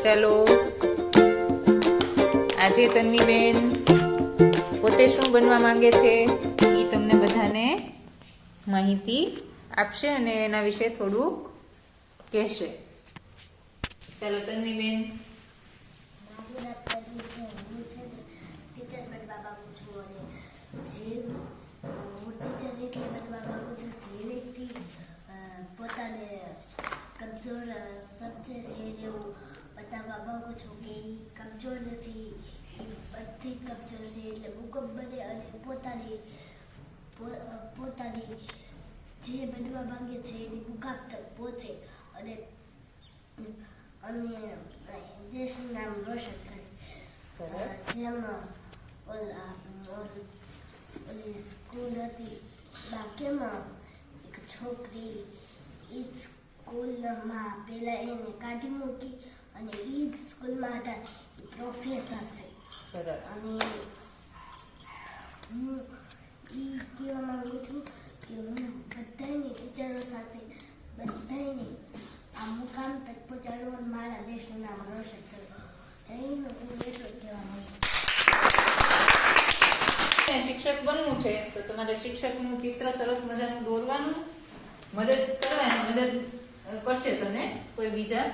ચાલો આજે તન્વીબેન પોતે શું બનવા માંગે છે એ તમને બધાને માહિતી આપશે અને એના વિશે થોડુંક કહેશે. ચાલો તન્વીબેન. પોતાને કમજોર સમજે છે એવું બતાવવા માંગુ છું કે એ કમજોર નથી, બધી કમજોર છે એટલે મુકમ બને અને પોતાની જે બનવા માંગે છે એની મુકામ તક પહોંચે અને દેશનું નામ રોશન કરે. જેમાં ઓલી સ્કૂલ હતી બાકીમાં એક છોકરી એ જ સ્કૂલમાં પહેલા એને કાઢી મૂકી અને એ જ સ્કૂલમાં હતા પ્રોફેસર છે. અને હું એ કહેવા માંગુ છું કે હું બધાની ટીચરો સાથે બધાને આ મુકામ તક પહોંચાડો અને મારા દેશનું નામ રોશન કરો. જઈને હું એટલું કહેવા માંગુ છું. શિક્ષક બનવું છે તો તમારે શિક્ષકનું ચિત્ર સરસ મજાનું દોરવાનું, મદદ કરવાની, મદદ કરશે તને કોઈ બીજા.